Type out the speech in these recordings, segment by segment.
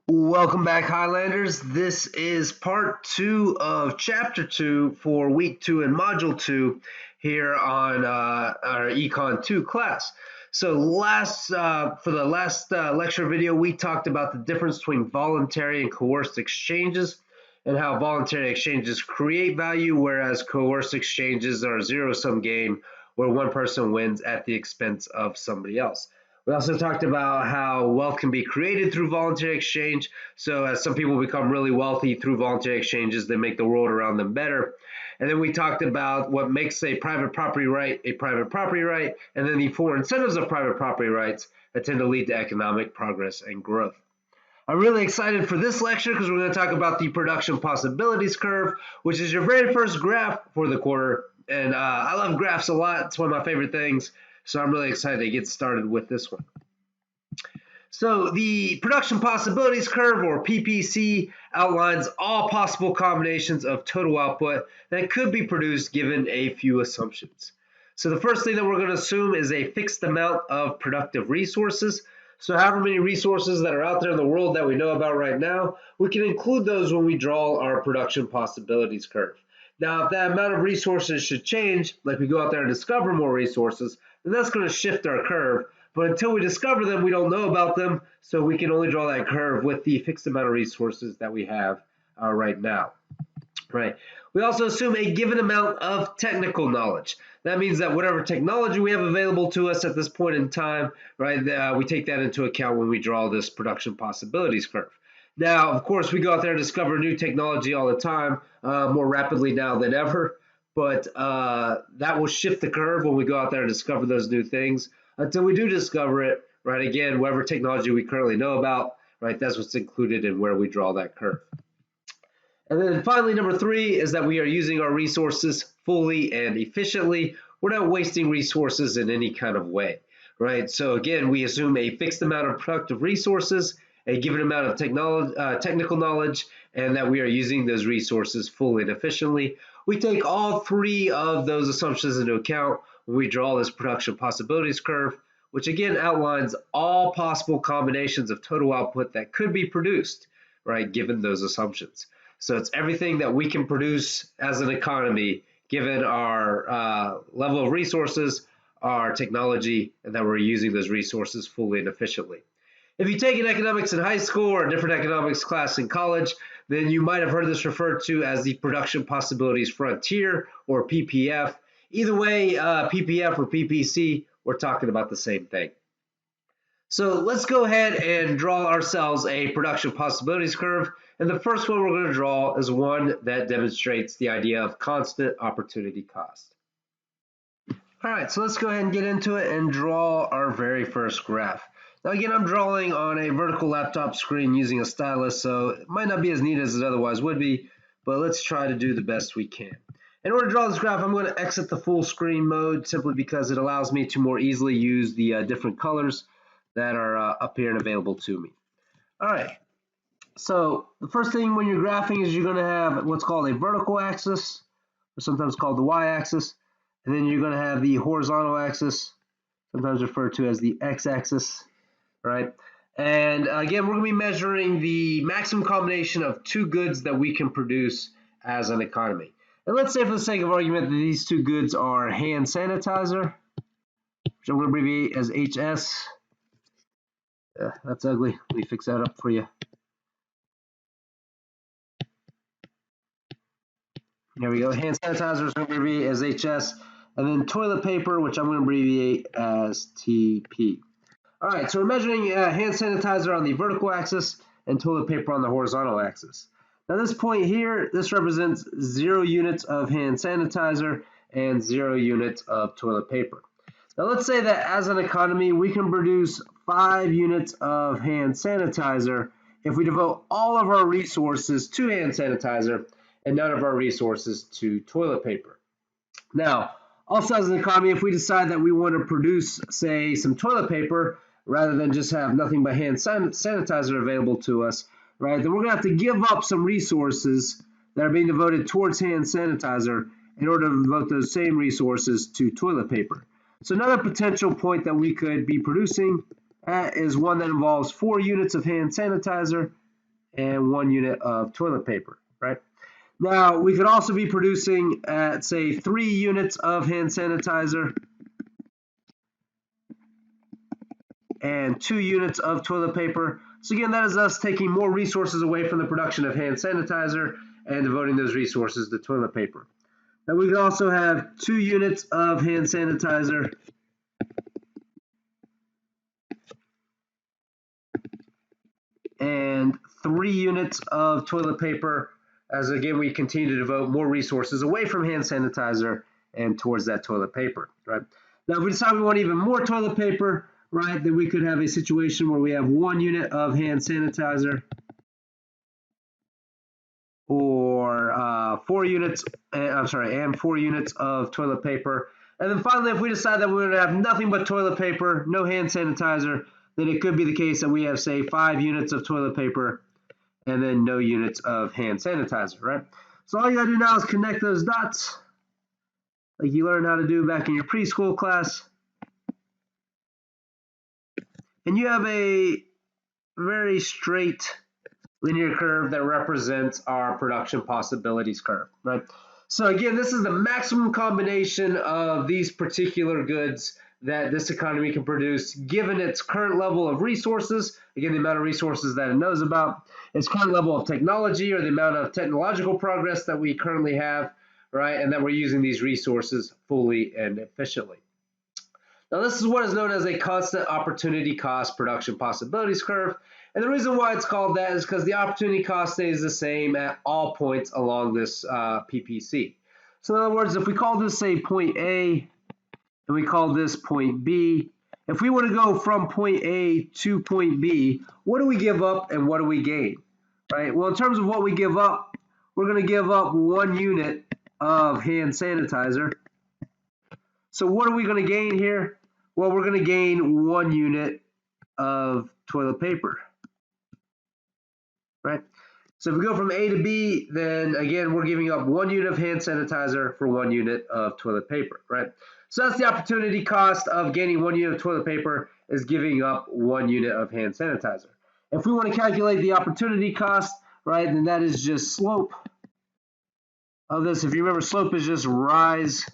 Welcome back, Highlanders. This is part 2 of chapter 2 for week 2 and module 2 here on our ECON002 class. So for the last lecture video, we talked about the difference between voluntary and coerced exchanges and how voluntary exchanges create value, whereas coerced exchanges are a zero-sum game where one person wins at the expense of somebody else. We also talked about how wealth can be created through voluntary exchange. So as some people become really wealthy through voluntary exchanges, they make the world around them better. And then we talked about what makes a private property right, and then the four incentives of private property rights that tend to lead to economic progress and growth. I'm really excited for this lecture because we're going to talk about the production possibilities curve, which is your very first graph for the quarter. And I love graphs a lot. It's one of my favorite things. So I'm really excited to get started with this one. So the production possibilities curve, or PPC, outlines all possible combinations of total output that could be produced given a few assumptions. So the first thing that we're going to assume is a fixed amount of productive resources. So however many resources that are out there in the world that we know about right now, we can include those when we draw our production possibilities curve. Now, if that amount of resources should change, like we go out there and discover more resources, then that's going to shift our curve. But until we discover them, we don't know about them, so we can only draw that curve with the fixed amount of resources that we have right now. Right. We also assume a given amount of technical knowledge. That means that whatever technology we have available to us at this point in time, right, we take that into account when we draw this production possibilities curve. Now, of course, we go out there and discover new technology all the time, more rapidly now than ever. But that will shift the curve when we go out there and discover those new things. Until we do discover it, right, again, whatever technology we currently know about, right, that's what's included in where we draw that curve. And then finally, number 3 is that we are using our resources fully and efficiently. We're not wasting resources in any kind of way, right? So again, we assume a fixed amount of productive resources, a given amount of technical knowledge, and that we are using those resources fully and efficiently. We take all 3 of those assumptions into account when we draw this production possibilities curve, which again outlines all possible combinations of total output that could be produced, right, given those assumptions. So it's everything that we can produce as an economy, given our level of resources, our technology, and that we're using those resources fully and efficiently. If you take an economics in high school or a different economics class in college, then you might have heard this referred to as the production possibilities frontier, or PPF. Either way, PPF or PPC, we're talking about the same thing. So let's go ahead and draw ourselves a production possibilities curve. And the first one we're going to draw is one that demonstrates the idea of constant opportunity cost. All right, so let's go ahead and get into it and draw our very first graph. Now again, I'm drawing on a vertical laptop screen using a stylus, so it might not be as neat as it otherwise would be, but let's try to do the best we can. In order to draw this graph, I'm going to exit the full screen mode simply because it allows me to more easily use the different colors that are up here and available to me. All right, so the first thing when you're graphing is you're going to have what's called a vertical axis, or sometimes called the y-axis, and then you're going to have the horizontal axis, sometimes referred to as the x-axis, right? And again, we're going to be measuring the maximum combination of 2 goods that we can produce as an economy. And let's say for the sake of argument that these 2 goods are hand sanitizer, which I'm going to abbreviate as HS. That's ugly. Let me fix that up for you. There we go. Hand sanitizer is going to abbreviate as HS. And then toilet paper, which I'm going to abbreviate as TP. All right, so we're measuring hand sanitizer on the vertical axis and toilet paper on the horizontal axis. Now this point here, this represents 0 units of hand sanitizer and 0 units of toilet paper. Now let's say that as an economy, we can produce 5 units of hand sanitizer if we devote all of our resources to hand sanitizer and none of our resources to toilet paper. Now, also as an economy, if we decide that we want to produce, say, some toilet paper, rather than just have nothing but hand sanitizer available to us, right, then we're going to have to give up some resources that are being devoted towards hand sanitizer in order to devote those same resources to toilet paper. So another potential point that we could be producing is one that involves 4 units of hand sanitizer and 1 unit of toilet paper, right? Now, we could also be producing at, say, 3 units of hand sanitizer and 2 units of toilet paper. So again, that is us taking more resources away from the production of hand sanitizer and devoting those resources to toilet paper. Now we could also have 2 units of hand sanitizer and 3 units of toilet paper, as again we continue to devote more resources away from hand sanitizer and towards that toilet paper, right? Now if we decide we want even more toilet paper, right, then we could have a situation where we have 1 unit of hand sanitizer or 4 units, and 4 units of toilet paper. And then finally, if we decide that we're going to have nothing but toilet paper, no hand sanitizer, then it could be the case that we have, say, 5 units of toilet paper and then no units of hand sanitizer, right? So all you gotta do now is connect those dots, like you learned how to do back in your preschool class. And you have a very straight linear curve that represents our production possibilities curve, right? So again, this is the maximum combination of these particular goods that this economy can produce given its current level of resources, again, the amount of resources that it knows about, its current level of technology or the amount of technological progress that we currently have, right? And that we're using these resources fully and efficiently. Now, this is what is known as a constant opportunity cost production possibilities curve. And the reason why it's called that is because the opportunity cost stays the same at all points along this PPC. So in other words, if we call this, say, point A, and we call this point B, if we were to go from point A to point B, what do we give up and what do we gain? Right? Well, in terms of what we give up, we're going to give up 1 unit of hand sanitizer. So what are we going to gain here? Well, we're going to gain 1 unit of toilet paper, right? So if we go from A to B, then again, we're giving up 1 unit of hand sanitizer for 1 unit of toilet paper, right? So that's the opportunity cost of gaining 1 unit of toilet paper is giving up 1 unit of hand sanitizer. If we want to calculate the opportunity cost, right, then that is just slope of this. If you remember, slope is just rise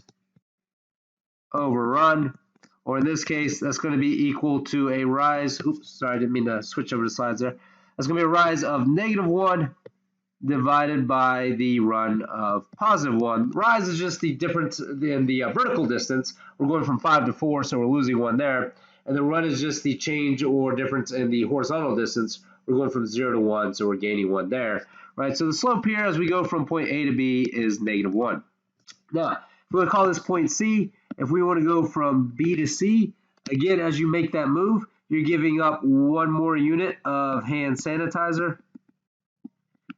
over run, or in this case, that's going to be equal to a rise. Oops, sorry, I didn't mean to switch over the slides there. That's going to be a rise of -1 divided by the run of +1. Rise is just the difference in the vertical distance. We're going from 5 to 4, so we're losing 1 there. And the run is just the change or difference in the horizontal distance. We're going from 0 to 1, so we're gaining 1 there. Right, so the slope here as we go from point A to B is -1. Now, if we want to call this point C, if we want to go from B to C, again, as you make that move, you're giving up 1 more unit of hand sanitizer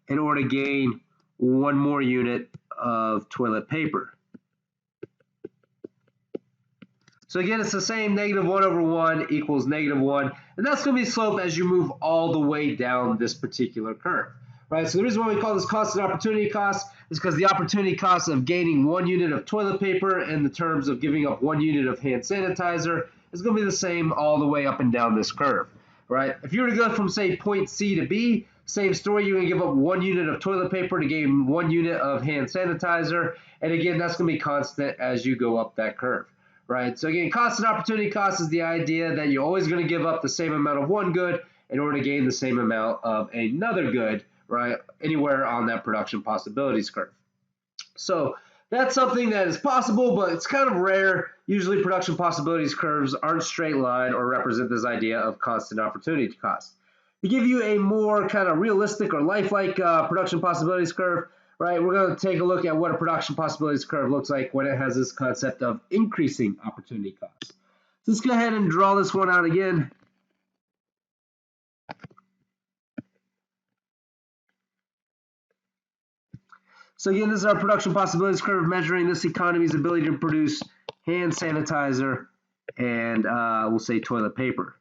in order to gain 1 more unit of toilet paper. So again, it's the same, -1 over 1 equals -1, and that's going to be slope as you move all the way down this particular curve. Right, so the reason why we call this constant opportunity cost is because the opportunity cost of gaining 1 unit of toilet paper in the terms of giving up 1 unit of hand sanitizer is going to be the same all the way up and down this curve. Right, if you were to go from, say, point C to B, same story, you're going to give up 1 unit of toilet paper to gain 1 unit of hand sanitizer, and again, that's going to be constant as you go up that curve. Right, so again, constant opportunity cost is the idea that you're always going to give up the same amount of one good in order to gain the same amount of another good, right, anywhere on that production possibilities curve. So that's something that is possible, but it's kind of rare. Usually production possibilities curves aren't straight line or represent this idea of constant opportunity cost. To give you a more kind of realistic or lifelike production possibilities curve, right, we're going to take a look at what a production possibilities curve looks like when it has this concept of increasing opportunity cost. So let's go ahead and draw this one out again. So again, this is our production possibilities curve measuring this economy's ability to produce hand sanitizer and we'll say toilet paper,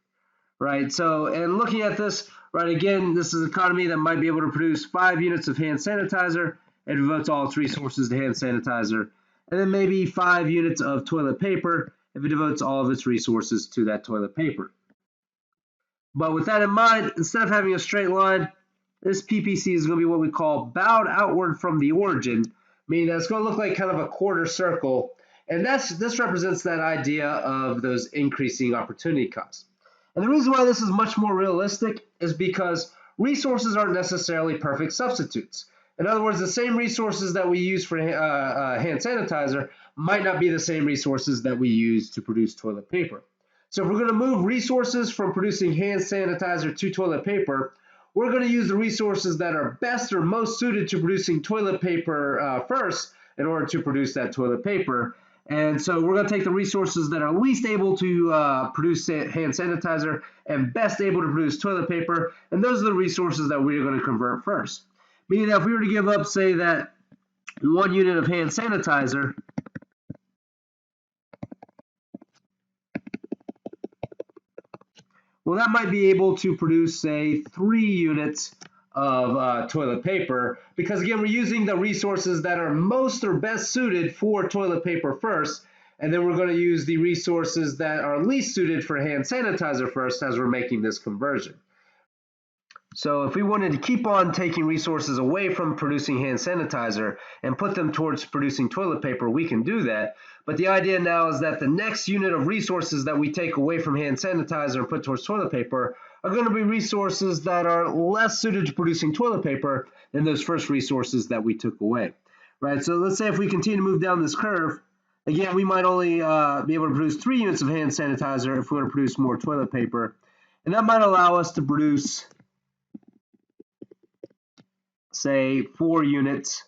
right? So, and looking at this, right, again, this is an economy that might be able to produce 5 units of hand sanitizer and devotes all its resources to hand sanitizer, and then maybe 5 units of toilet paper if it devotes all of its resources to that toilet paper. But with that in mind, instead of having a straight line, This PPC is going to be what we call bowed outward from the origin, meaning that it's going to look like kind of a quarter circle. And this represents that idea of those increasing opportunity costs. And the reason why this is much more realistic is because resources aren't necessarily perfect substitutes. In other words, the same resources that we use for hand sanitizer might not be the same resources that we use to produce toilet paper. So if we're going to move resources from producing hand sanitizer to toilet paper, we're going to use the resources that are best or most suited to producing toilet paper first in order to produce that toilet paper. And so we're going to take the resources that are least able to produce hand sanitizer and best able to produce toilet paper, and those are the resources that we're going to convert first. Meaning that if we were to give up, say, that 1 unit of hand sanitizer, well, that might be able to produce, say, 3 units of toilet paper, because again, we're using the resources that are most or best suited for toilet paper first, and then we're going to use the resources that are least suited for hand sanitizer first as we're making this conversion. So if we wanted to keep on taking resources away from producing hand sanitizer and put them towards producing toilet paper, we can do that. But the idea now is that the next unit of resources that we take away from hand sanitizer and put towards toilet paper are going to be resources that are less suited to producing toilet paper than those first resources that we took away. Right? So let's say if we continue to move down this curve, again, we might only be able to produce 3 units of hand sanitizer if we want to produce more toilet paper. And that might allow us to produce, say, 4 units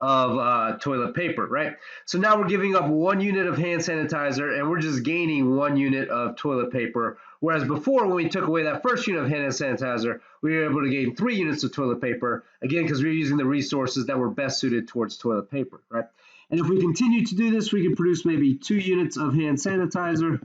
of toilet paper, right? So now we're giving up 1 unit of hand sanitizer and we're just gaining 1 unit of toilet paper. Whereas before, when we took away that first unit of hand sanitizer, we were able to gain 3 units of toilet paper, again, because we were using the resources that were best suited towards toilet paper, right? And if we continue to do this, we can produce maybe 2 units of hand sanitizer.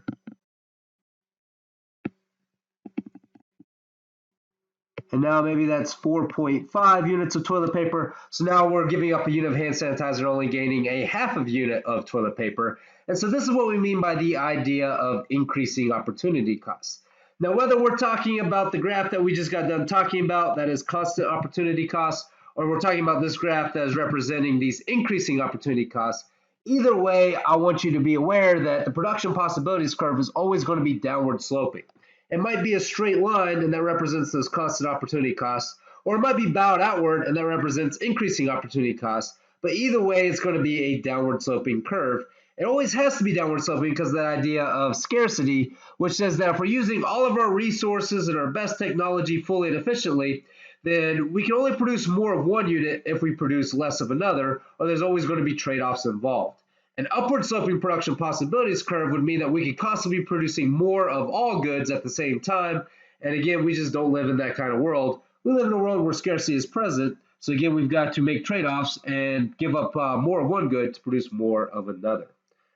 And now maybe that's 4.5 units of toilet paper. So now we're giving up a unit of hand sanitizer, only gaining a half of unit of toilet paper. And so this is what we mean by the idea of increasing opportunity costs. Now, whether we're talking about the graph that we just got done talking about, that is constant opportunity costs, or we're talking about this graph that is representing these increasing opportunity costs, either way, I want you to be aware that the production possibilities curve is always going to be downward sloping. It might be a straight line, and that represents those constant opportunity costs, or it might be bowed outward, and that represents increasing opportunity costs. But either way, it's going to be a downward sloping curve. It always has to be downward sloping because of that idea of scarcity, which says that if we're using all of our resources and our best technology fully and efficiently, then we can only produce more of one unit if we produce less of another, or there's always going to be trade-offs involved. An upward sloping production possibilities curve would mean that we could constantly be producing more of all goods at the same time. And again, we just don't live in that kind of world. We live in a world where scarcity is present. So again, we've got to make trade-offs and give up more of one good to produce more of another.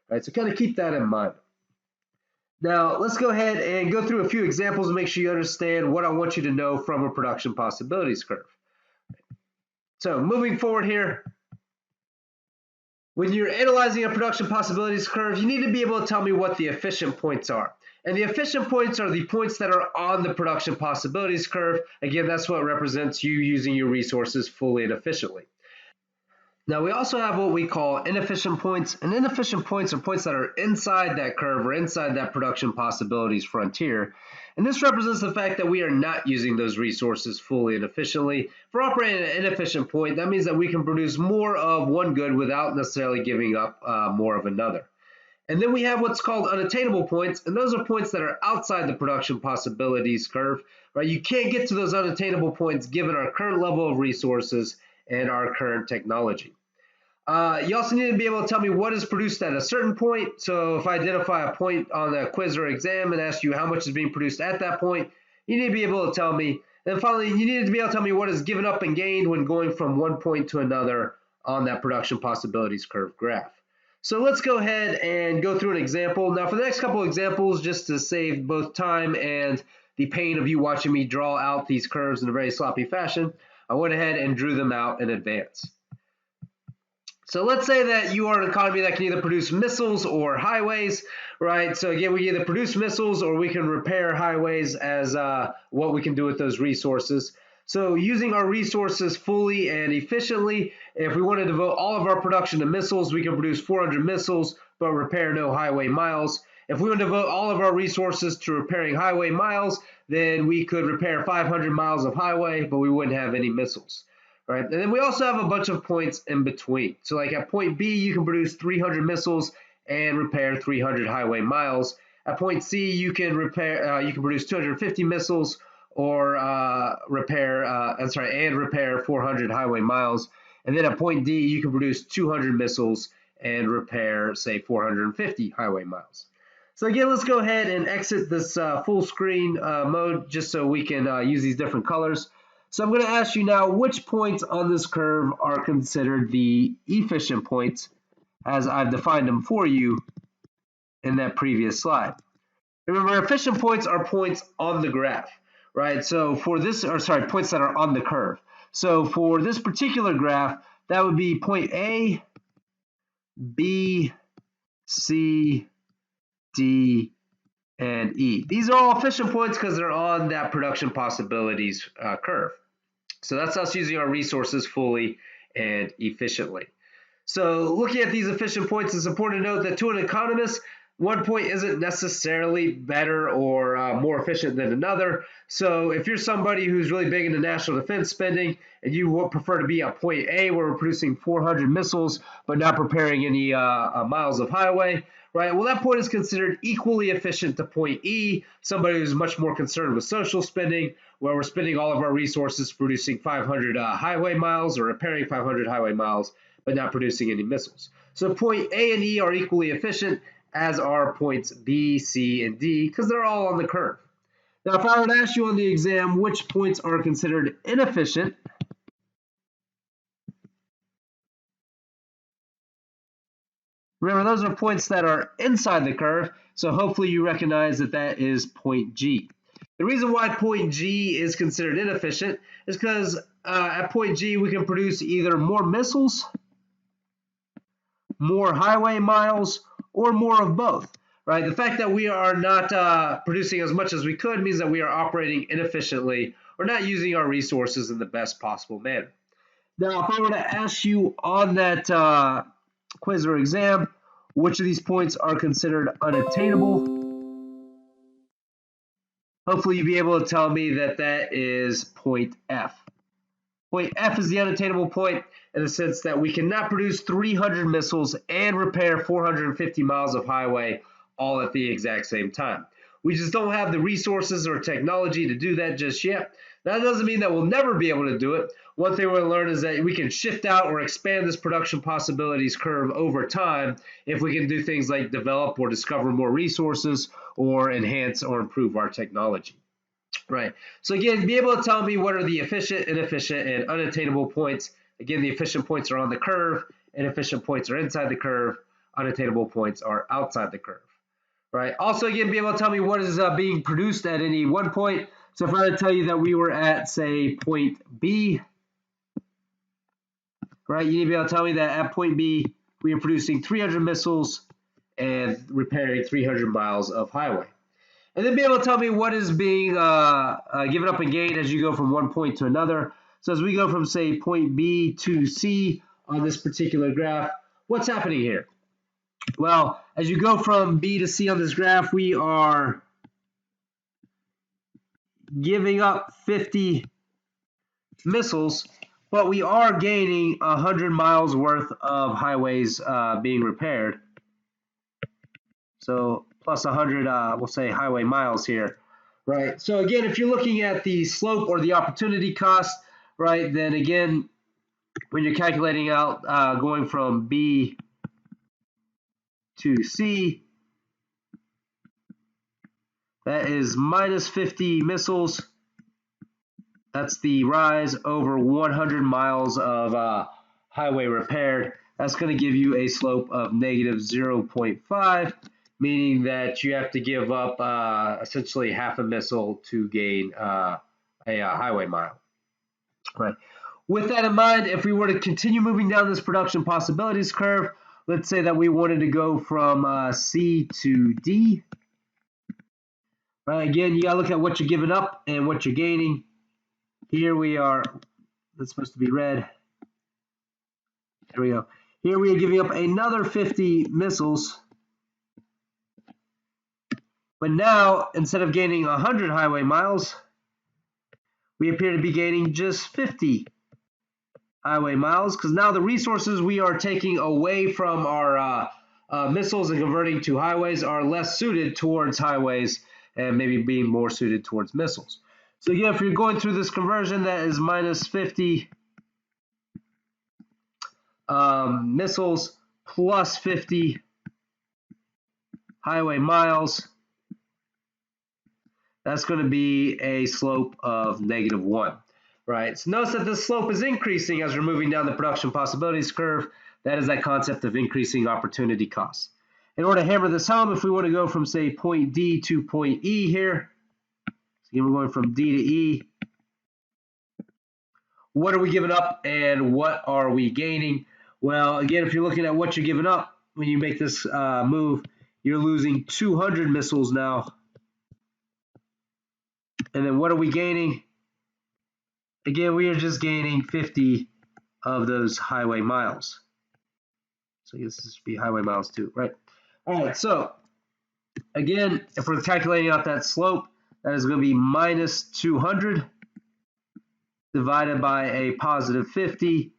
All right, so kind of keep that in mind. Now, let's go ahead and go through a few examples and make sure you understand what I want you to know from a production possibilities curve. So moving forward here, when you're analyzing a production possibilities curve, you need to be able to tell me what the efficient points are. And the efficient points are the points that are on the production possibilities curve. Again, that's what represents you using your resources fully and efficiently. Now, we also have what we call inefficient points, and inefficient points are points that are inside that curve or inside that production possibilities frontier. And this represents the fact that we are not using those resources fully and efficiently. If we're operating at an inefficient point, that means that we can produce more of one good without necessarily giving up more of another. And then we have what's called unattainable points, and those are points that are outside the production possibilities curve, right? You can't get to those unattainable points given our current level of resources and our current technology. You also need to be able to tell me what is produced at a certain point. So if I identify a point on a quiz or exam and ask you how much is being produced at that point, you need to be able to tell me. And finally, you need to be able to tell me what is given up and gained when going from one point to another on that production possibilities curve graph. So let's go ahead and go through an example. Now for the next couple of examples, just to save both time and the pain of you watching me draw out these curves in a very sloppy fashion, I went ahead and drew them out in advance. So let's say that you are an economy that can either produce missiles or highways, right? So again, we either produce missiles or we can repair highways as what we can do with those resources. So using our resources fully and efficiently, if we want to devote all of our production to missiles, we can produce 400 missiles, but repair no highway miles. If we want to devote all of our resources to repairing highway miles, then we could repair 500 miles of highway, but we wouldn't have any missiles. Right? And then we also have a bunch of points in between. So like at point B, you can produce 300 missiles and repair 300 highway miles. At point C, you can produce 250 missiles or repair 400 highway miles. And then at point D, you can produce 200 missiles and repair, say, 450 highway miles. So again, let's go ahead and exit this full screen mode just so we can use these different colors. So I'm going to ask you now which points on this curve are considered the efficient points as I've defined them for you in that previous slide. Remember, efficient points are points on the graph, right? So for this, points that are on the curve. So for this particular graph, that would be point A, B, C, D, and E. These are all efficient points because they're on that production possibilities curve. So that's us using our resources fully and efficiently. So looking at these efficient points, it's important to note that to an economist, one point isn't necessarily better or more efficient than another. So if you're somebody who's really big into national defense spending and you would prefer to be at point A where we're producing 400 missiles but not preparing any miles of highway, right? Well, that point is considered equally efficient to point E, somebody who's much more concerned with social spending, where we're spending all of our resources producing 500 highway miles or repairing 500 highway miles, but not producing any missiles. So point A and E are equally efficient, as are points B, C, and D, because they're all on the curve. Now, if I were to ask you on the exam which points are considered inefficient, remember, those are points that are inside the curve, so hopefully you recognize that that is point G. The reason why point G is considered inefficient is because at point G we can produce either more missiles, more highway miles, or more of both. Right? The fact that we are not producing as much as we could means that we are operating inefficiently or not using our resources in the best possible manner. Now, if I were to ask you on that quiz or exam, which of these points are considered unattainable, hopefully you'll be able to tell me that that is point F. Point F is the unattainable point in the sense that we cannot produce 300 missiles and repair 450 miles of highway all at the exact same time. We just don't have the resources or technology to do that just yet. That doesn't mean that we'll never be able to do it. One thing we're going to learn is that we can shift out or expand this production possibilities curve over time if we can do things like develop or discover more resources or enhance or improve our technology. Right. So again, be able to tell me what are the efficient, inefficient, and unattainable points. Again, the efficient points are on the curve, inefficient points are inside the curve, unattainable points are outside the curve. Right. Also, again, be able to tell me what is being produced at any one point. So if I were to tell you that we were at, say, point B, right, you need to be able to tell me that at point B, we are producing 300 missiles and repairing 300 miles of highway. And then be able to tell me what is being given up and gained as you go from one point to another. So as we go from, say, point B to C on this particular graph, what's happening here? Well, as you go from B to C on this graph, we are giving up 50 missiles, but we are gaining 100 miles worth of highways being repaired. So plus 100, we'll say, highway miles here. Right. So again, if you're looking at the slope or the opportunity cost, right, then again, when you're calculating out going from B to C, that is minus 50 missiles. That's the rise over 100 miles of highway repaired. That's going to give you a slope of negative 0.5. Meaning that you have to give up essentially half a missile to gain a highway mile. Right. With that in mind, if we were to continue moving down this production possibilities curve, let's say that we wanted to go from C to D. Right. Again, you got to look at what you're giving up and what you're gaining. Here we are, that's supposed to be red. There we go. Here we are giving up another 50 missiles. But now, instead of gaining 100 highway miles, we appear to be gaining just 50 highway miles, because now the resources we are taking away from our missiles and converting to highways are less suited towards highways and maybe being more suited towards missiles. So again, if you're going through this conversion, that is minus 50 missiles plus 50 highway miles. That's going to be a slope of -1, right? So notice that this slope is increasing as we're moving down the production possibilities curve. That is that concept of increasing opportunity costs. In order to hammer this home, if we want to go from, say, point D to point E here, so again, we're going from D to E, what are we giving up and what are we gaining? Well, again, if you're looking at what you're giving up when you make this move, you're losing 200 missiles now. And then what are we gaining? Again, we are just gaining 50 of those highway miles. So I guess this should be highway miles too, right? All right, so again, if we're calculating out that slope, that is going to be minus 200 divided by a positive 50.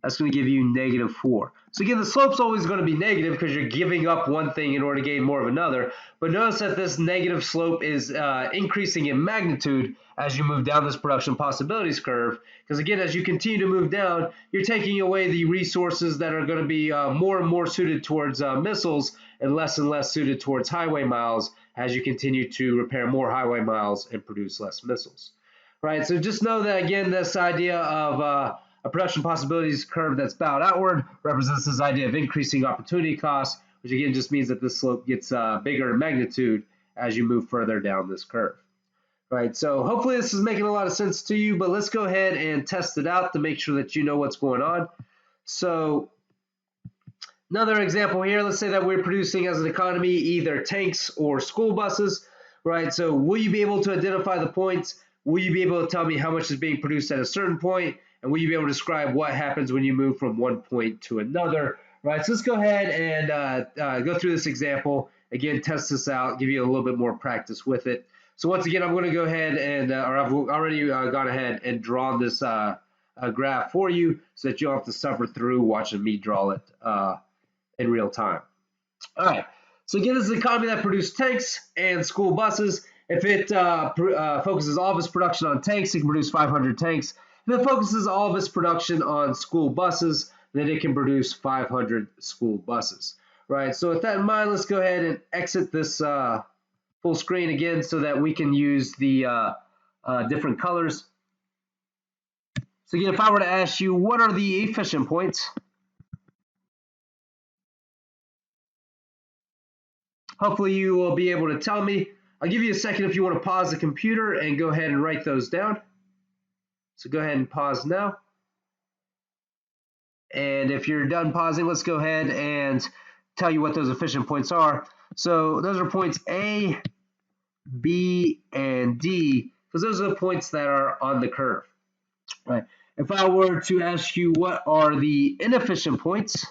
That's going to give you -4. So again, the slope's always going to be negative because you're giving up one thing in order to gain more of another. But notice that this negative slope is increasing in magnitude as you move down this production possibilities curve. Because again, as you continue to move down, you're taking away the resources that are going to be more and more suited towards missiles and less suited towards highway miles as you continue to repair more highway miles and produce less missiles. Right, so just know that, again, this idea of a production possibilities curve that's bowed outward represents this idea of increasing opportunity costs, which again just means that this slope gets bigger in magnitude as you move further down this curve. Right, so hopefully this is making a lot of sense to you, but let's go ahead and test it out to make sure that you know what's going on. So another example here, let's say that we're producing as an economy either tanks or school buses, right? So will you be able to identify the points? Will you be able to tell me how much is being produced at a certain point? And will you be able to describe what happens when you move from one point to another? Right, so let's go ahead and go through this example. Again, test this out, give you a little bit more practice with it. So once again, I'm going to go ahead and, or I've already gone ahead and drawn this graph for you so that you don't have to suffer through watching me draw it in real time. All right, so again, this is an economy that produces tanks and school buses. If it focuses all of its production on tanks, it can produce 500 tanks. If it focuses all of its production on school buses, then it can produce 500 school buses. Right, so with that in mind, let's go ahead and exit this full screen again so that we can use the different colors. So again, if I were to ask you, what are the efficient points? Hopefully you will be able to tell me. I'll give you a second if you want to pause the computer and go ahead and write those down. So go ahead and pause now. And if you're done pausing, let's go ahead and tell you what those efficient points are. So those are points A, B, and D, because those are the points that are on the curve. Right. If I were to ask you what are the inefficient points,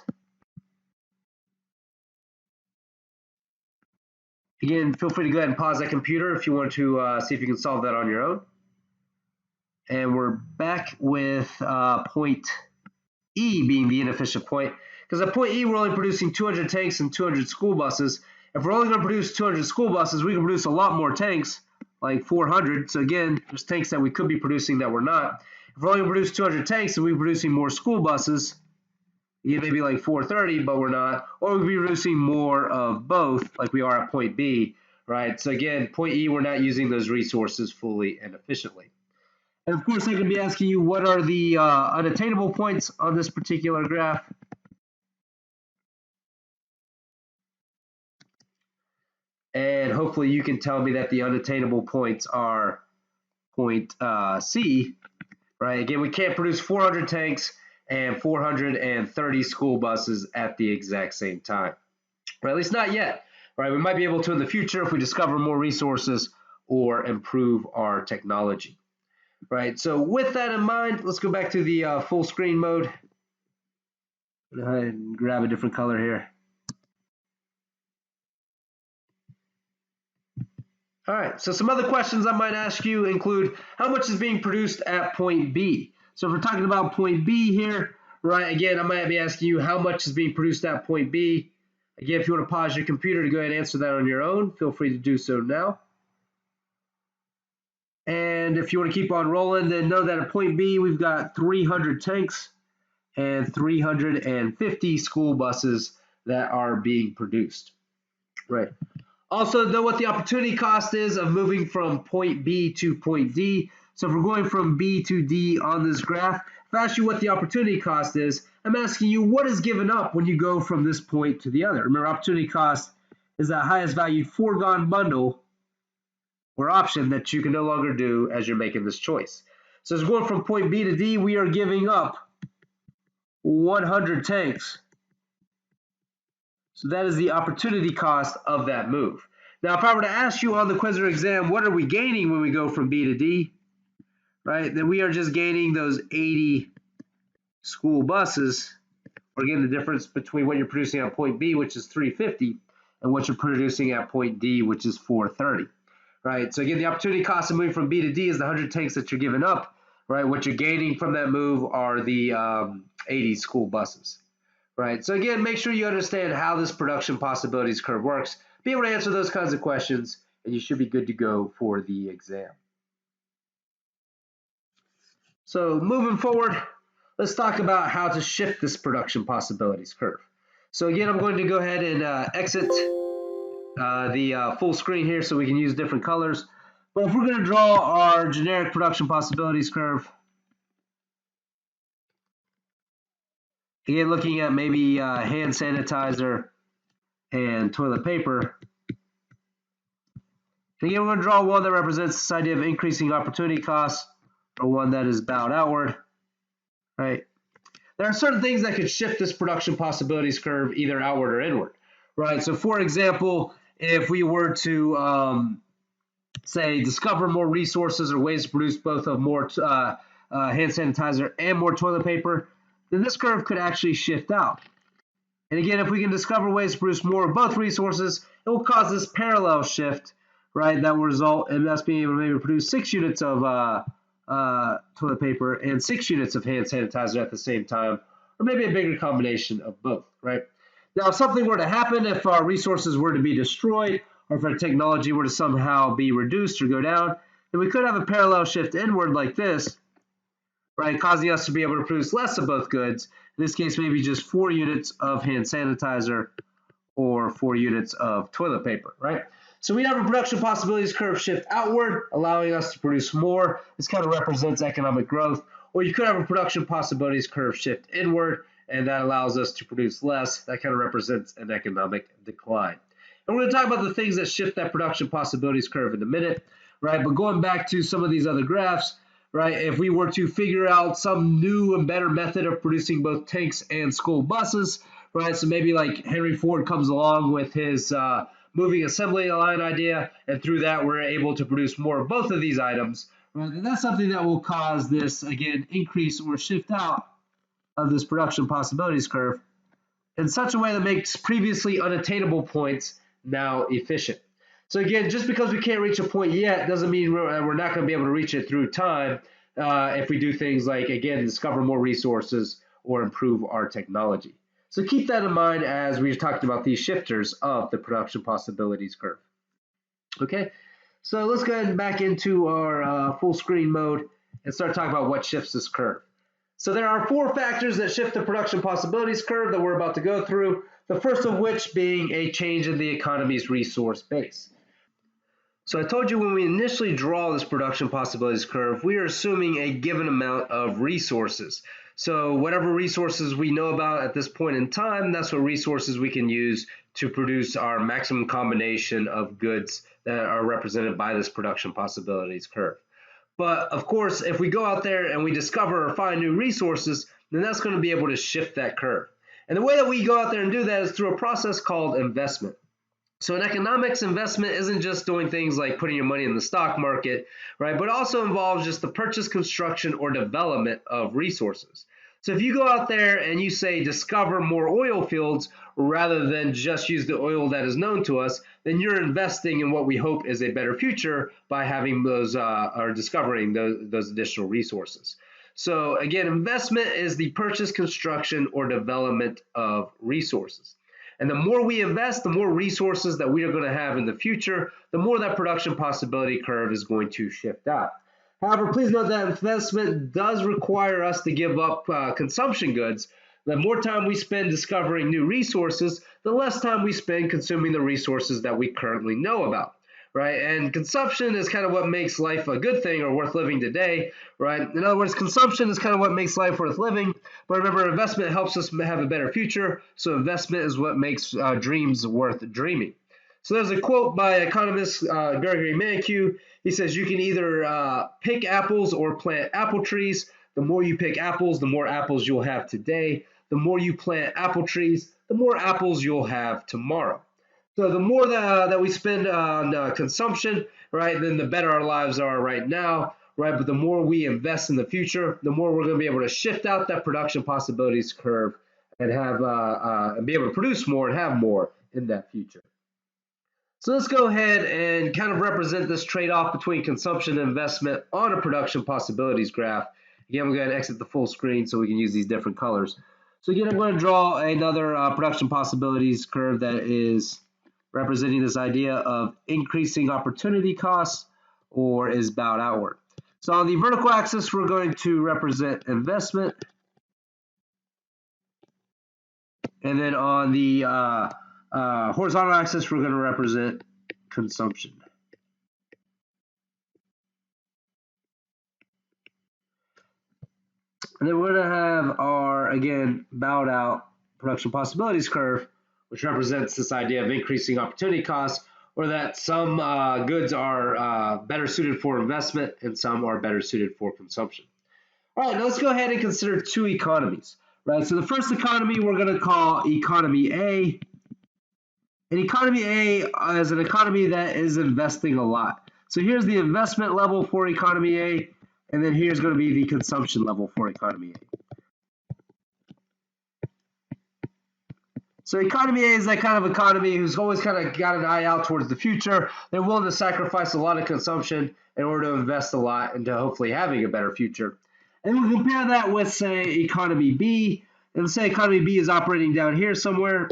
again, feel free to go ahead and pause that computer if you want to see if you can solve that on your own. And we're back with point E being the inefficient point. Because at point E, we're only producing 200 tanks and 200 school buses. If we're only going to produce 200 school buses, we can produce a lot more tanks, like 400. So again, there's tanks that we could be producing that we're not. If we're only going to produce 200 tanks and we're producing more school buses, maybe like 430, but we're not. Or we'll be producing more of both, like we are at point B, right? So again, point E, we're not using those resources fully and efficiently. And of course, I could be asking you, what are the unattainable points on this particular graph? And hopefully you can tell me that the unattainable points are point C, right? Again, we can't produce 400 tanks and 430 school buses at the exact same time, or at least not yet, right? We might be able to in the future if we discover more resources or improve our technology. right? So with that in mind, let's go back to the full screen mode. Go ahead and grab a different color here. All right, so some other questions I might ask you include how much is being produced at point B? So if we're talking about point B here, right, again, I might be asking you how much is being produced at point B. Again, if you want to pause your computer to go ahead and answer that on your own, feel free to do so now. And if you want to keep on rolling, then know that at point B, we've got 300 tanks and 350 school buses that are being produced, right? Also, know what the opportunity cost is of moving from point B to point D. So if we're going from B to D on this graph, if I ask you what the opportunity cost is, I'm asking you what is given up when you go from this point to the other. Remember, opportunity cost is that highest valued foregone bundle or option that you can no longer do as you're making this choice. So as we're going from point B to D, we are giving up 100 tanks. So that is the opportunity cost of that move. Now, if I were to ask you on the quiz or exam, what are we gaining when we go from B to D, right? Then we are just gaining those 80 school buses, or getting the difference between what you're producing at point B, which is 350, and what you're producing at point D, which is 430, right? So again, the opportunity cost of moving from B to D is the 100 tanks that you're giving up, right? What you're gaining from that move are the 80 school buses. Right. So again, make sure you understand how this production possibilities curve works. Be able to answer those kinds of questions, and you should be good to go for the exam. So moving forward, let's talk about how to shift this production possibilities curve. So again, I'm going to go ahead and exit the full screen here so we can use different colors. But if we're going to draw our generic production possibilities curve, again, looking at maybe hand sanitizer and toilet paper. Again, we're going to draw one that represents this idea of increasing opportunity costs, or one that is bowed outward, right? There are certain things that could shift this production possibilities curve either outward or inward, right? So for example, if we were to say discover more resources or ways to produce both of more hand sanitizer and more toilet paper, then this curve could actually shift out. And again, if we can discover ways to produce more of both resources, it will cause this parallel shift, right? That will result in us being able to maybe produce 6 units of toilet paper and 6 units of hand sanitizer at the same time, or maybe a bigger combination of both, right? Now, if something were to happen, if our resources were to be destroyed, or if our technology were to somehow be reduced or go down, then we could have a parallel shift inward like this, right, causing us to be able to produce less of both goods. In this case, maybe just 4 units of hand sanitizer or 4 units of toilet paper, right? So we have a production possibilities curve shift outward, allowing us to produce more. This kind of represents economic growth. Or you could have a production possibilities curve shift inward, and that allows us to produce less. That kind of represents an economic decline. And we're going to talk about the things that shift that production possibilities curve in a minute, right? But going back to some of these other graphs, right, if we were to figure out some new and better method of producing both tanks and school buses, right, so maybe like Henry Ford comes along with his moving assembly line idea, and through that we're able to produce more of both of these items, right, and that's something that will cause this, again, increase or shift out of this production possibilities curve in such a way that makes previously unattainable points now efficient. So again, just because we can't reach a point yet doesn't mean we're not going to be able to reach it through time if we do things like, again, discover more resources or improve our technology. So keep that in mind as we're talking about these shifters of the production possibilities curve. Okay, so let's go ahead and back into our full screen mode and start talking about what shifts this curve. So there are 4 factors that shift the production possibilities curve that we're about to go through, the first of which being a change in the economy's resource base. So I told you when we initially draw this production possibilities curve, we are assuming a given amount of resources. So whatever resources we know about at this point in time, that's what resources we can use to produce our maximum combination of goods that are represented by this production possibilities curve. But of course, if we go out there and we discover or find new resources, then that's going to be able to shift that curve. And the way that we go out there and do that is through a process called investment. So in economics, investment isn't just doing things like putting your money in the stock market, right? But also involves just the purchase, construction, or development of resources. So if you go out there and you say discover more oil fields rather than just use the oil that is known to us, then you're investing in what we hope is a better future by having those or discovering those additional resources. So again, investment is the purchase, construction, or development of resources. And the more we invest, the more resources that we are going to have in the future, the more that production possibility curve is going to shift out. However, please note that investment does require us to give up consumption goods. The more time we spend discovering new resources, the less time we spend consuming the resources that we currently know about, right? And consumption is kind of what makes life a good thing or worth living today, right? In other words, consumption is kind of what makes life worth living. But remember, investment helps us have a better future. So investment is what makes dreams worth dreaming. So there's a quote by economist Gregory Mankiw. He says, you can either pick apples or plant apple trees. The more you pick apples, the more apples you'll have today. The more you plant apple trees, the more apples you'll have tomorrow. So the more that we spend on consumption, right, then the better our lives are right now, right? But the more we invest in the future, the more we're going to be able to shift out that production possibilities curve and have and be able to produce more and have more in that future. So let's go ahead and kind of represent this trade-off between consumption and investment on a production possibilities graph. Again, we're going to exit the full screen so we can use these different colors. So again, I'm going to draw another production possibilities curve that is representing this idea of increasing opportunity costs or is bowed outward. So on the vertical axis, we're going to represent investment. And then on the horizontal axis, we're going to represent consumption. And then we're going to have our, again, bowed out production possibilities curve, which represents this idea of increasing opportunity costs, or that some goods are better suited for investment and some are better suited for consumption. All right, now let's go ahead and consider two economies, right? So the first economy we're going to call economy A. And economy A is an economy that is investing a lot. So here's the investment level for economy A, and then here's going to be the consumption level for economy A. So economy A is that kind of economy who's always kind of got an eye out towards the future. They're willing to sacrifice a lot of consumption in order to invest a lot into hopefully having a better future. And we'll compare that with, say, economy B. And say economy B is operating down here somewhere.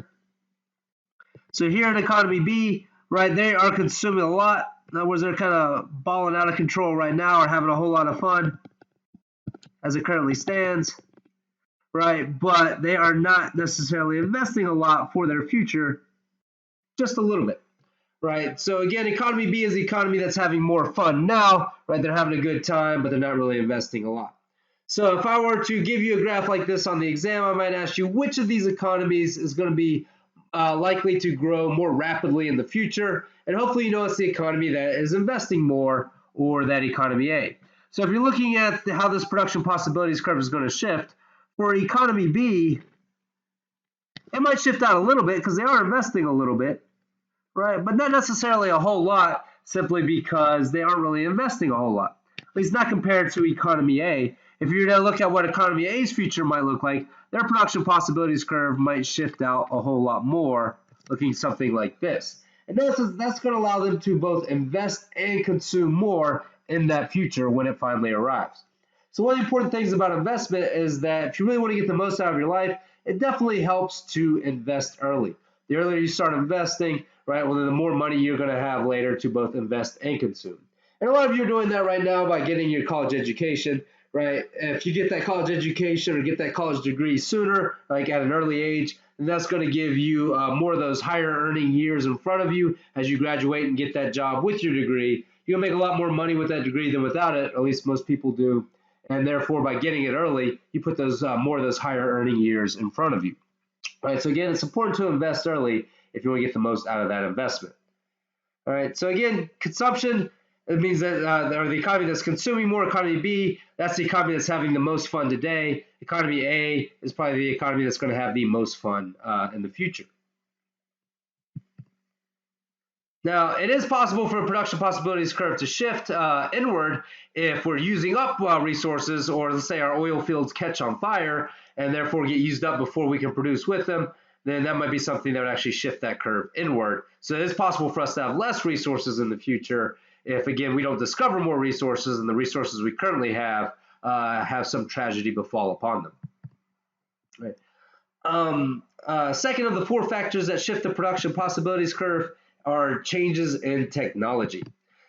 So here in economy B, right, they are consuming a lot. In other words, they're kind of balling out of control right now or having a whole lot of fun as it currently stands. Right, but they are not necessarily investing a lot for their future, just a little bit, right? So again, economy B is the economy that's having more fun now, right? They're having a good time, but they're not really investing a lot. So if I were to give you a graph like this on the exam, I might ask you which of these economies is going to be likely to grow more rapidly in the future, and hopefully you know it's the economy that is investing more, or that economy A. So if you're looking at how this production possibilities curve is going to shift, for economy B, it might shift out a little bit because they are investing a little bit, right? But not necessarily a whole lot, simply because they aren't really investing a whole lot. At least not compared to economy A. If you're to look at what economy A's future might look like, their production possibilities curve might shift out a whole lot more, looking something like this. And that's going to allow them to both invest and consume more in that future when it finally arrives. So one of the important things about investment is that if you really want to get the most out of your life, it definitely helps to invest early. The earlier you start investing, right, well, then the more money you're going to have later to both invest and consume. And a lot of you are doing that right now by getting your college education, right? If you get that college education or get that college degree sooner, like at an early age, then that's going to give you more of those higher earning years in front of you as you graduate and get that job with your degree. You're going to make a lot more money with that degree than without it, at least most people do. And therefore, by getting it early, you put those more of those higher earning years in front of you. All right, so again, it's important to invest early if you want to get the most out of that investment. All right, so again, consumption, it means that or the economy that's consuming more. Economy B, that's the economy that's having the most fun today. Economy A is probably the economy that's going to have the most fun in the future. Now, it is possible for a production possibilities curve to shift inward if we're using up resources, or let's say our oil fields catch on fire and therefore get used up before we can produce with them. Then that might be something that would actually shift that curve inward. So it is possible for us to have less resources in the future if, again, we don't discover more resources and the resources we currently have some tragedy befall upon them. Right. Second of the four factors that shift the production possibilities curve are changes in technology.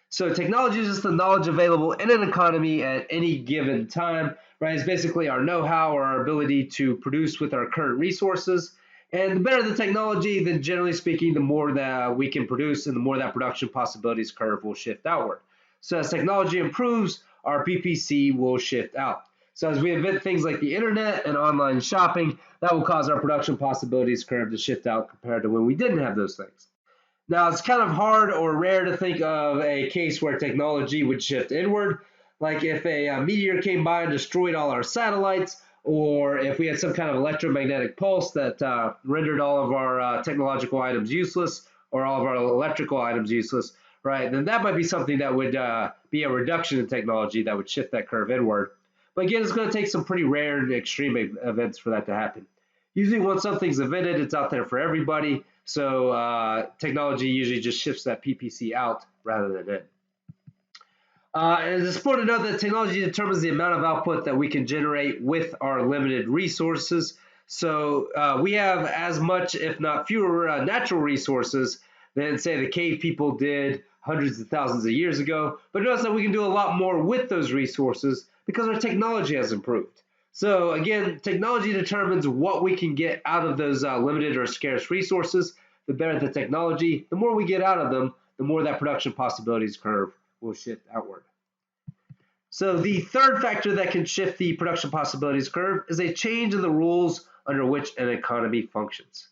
So technology is just the knowledge available in an economy at any given time, right? It's basically our know-how or our ability to produce with our current resources. And the better the technology, then generally speaking, the more that we can produce and the more that production possibilities curve will shift outward. So as technology improves, our PPC will shift out. So as we invent things like the internet and online shopping, that will cause our production possibilities curve to shift out compared to when we didn't have those things. Now, it's kind of hard or rare to think of a case where technology would shift inward, like if a meteor came by and destroyed all our satellites, or if we had some kind of electromagnetic pulse that rendered all of our technological items useless, or all of our electrical items useless, right? Then that might be something that would be a reduction in technology that would shift that curve inward. But again, it's going to take some pretty rare and extreme events for that to happen. Usually once something's invented, it's out there for everybody. So technology usually just shifts that PPC out rather than in. And it's important to note that technology determines the amount of output that we can generate with our limited resources. So we have as much, if not fewer, natural resources than, say, the cave people did hundreds of thousands of years ago. But notice that we can do a lot more with those resources because our technology has improved. So again, technology determines what we can get out of those limited or scarce resources. The better the technology, the more we get out of them, the more that production possibilities curve will shift outward. So the third factor that can shift the production possibilities curve is a change in the rules under which an economy functions.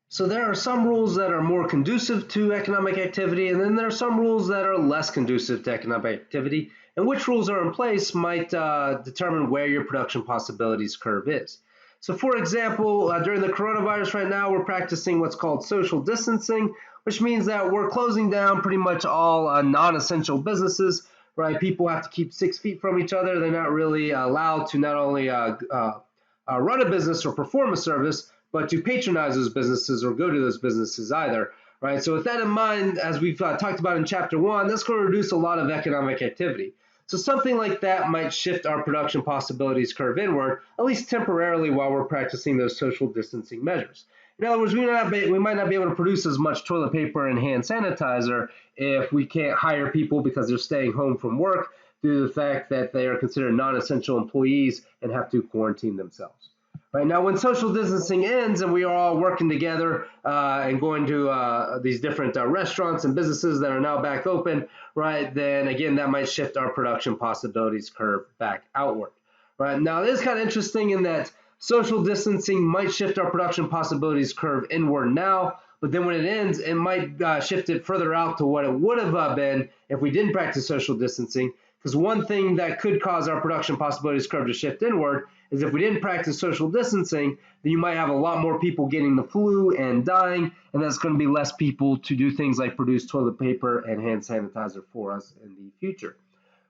So there are some rules that are more conducive to economic activity, and then there are some rules that are less conducive to economic activity, and which rules are in place might determine where your production possibilities curve is. So for example, during the coronavirus right now, we're practicing what's called social distancing, which means that we're closing down pretty much all non-essential businesses, right? People have to keep 6 feet from each other. They're not really allowed to not only run a business or perform a service, but to patronize those businesses or go to those businesses either, right? So with that in mind, as we've talked about in Chapter 1, that's going to reduce a lot of economic activity. So something like that might shift our production possibilities curve inward, at least temporarily while we're practicing those social distancing measures. In other words, we might not be able to produce as much toilet paper and hand sanitizer if we can't hire people because they're staying home from work due to the fact that they are considered non-essential employees and have to quarantine themselves. Right now, when social distancing ends and we are all working together and going to these different restaurants and businesses that are now back open, right, then again, that might shift our production possibilities curve back outward. Right now, it is kind of interesting in that social distancing might shift our production possibilities curve inward now, but then when it ends, it might shift it further out to what it would have been if we didn't practice social distancing. Because one thing that could cause our production possibilities curve to shift inward is if we didn't practice social distancing, then you might have a lot more people getting the flu and dying, and that's going to be less people to do things like produce toilet paper and hand sanitizer for us in the future.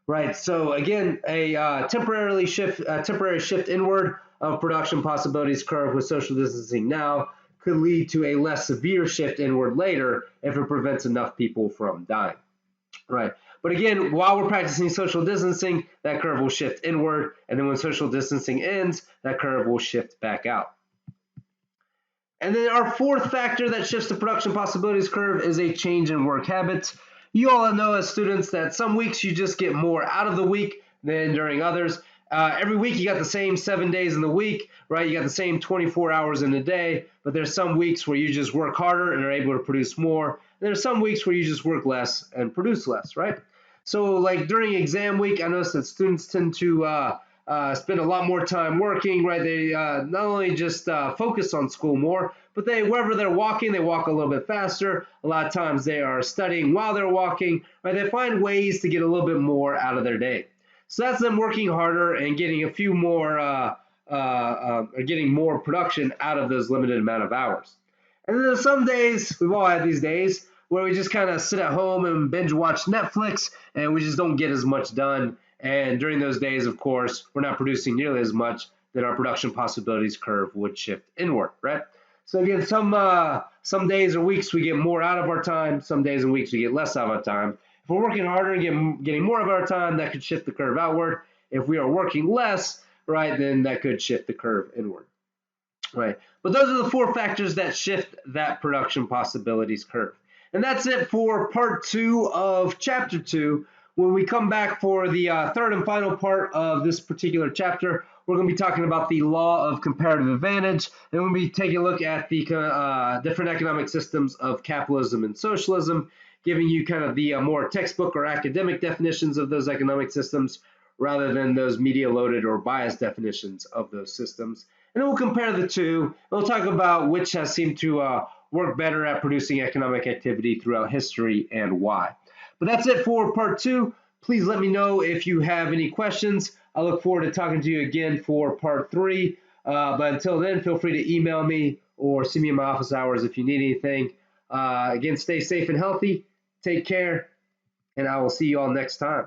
Right. So again, a temporary shift inward of production possibilities curve with social distancing now could lead to a less severe shift inward later if it prevents enough people from dying. Right. But again, while we're practicing social distancing, that curve will shift inward. And then when social distancing ends, that curve will shift back out. And then our fourth factor that shifts the production possibilities curve is a change in work habits. You all know as students that some weeks you just get more out of the week than during others. Every week you got the same 7 days in the week, right? You got the same 24 hours in a day, but there's some weeks where you just work harder and are able to produce more. And there's some weeks where you just work less and produce less, right? So like during exam week, I noticed that students tend to spend a lot more time working, right? They not only just focus on school more, but wherever they're walking, they walk a little bit faster. A lot of times they are studying while they're walking, right? They find ways to get a little bit more out of their day. So that's them working harder and getting a few more, getting more production out of those limited amount of hours. And then there's some days, we've all had these days, where we just kind of sit at home and binge watch Netflix, and we just don't get as much done. And during those days, of course, we're not producing nearly as much, then our production possibilities curve would shift inward, right? So again, some days or weeks we get more out of our time. Some days and weeks we get less out of our time. If we're working harder and getting more of our time, that could shift the curve outward. If we are working less, right, then that could shift the curve inward, right? But those are the 4 factors that shift that production possibilities curve. And that's it for part 2 of chapter 2. When we come back for the 3rd and final part of this particular chapter, we're going to be talking about the law of comparative advantage, and we'll be taking a look at the different economic systems of capitalism and socialism, giving you kind of the more textbook or academic definitions of those economic systems rather than those media-loaded or biased definitions of those systems. And then we'll compare the two, and we'll talk about which has seemed to work better at producing economic activity throughout history and why. But that's it for part 2. Please let me know if you have any questions. I look forward to talking to you again for part 3. But until then, feel free to email me or see me in my office hours if you need anything. Again, stay safe and healthy. Take care, and I will see you all next time.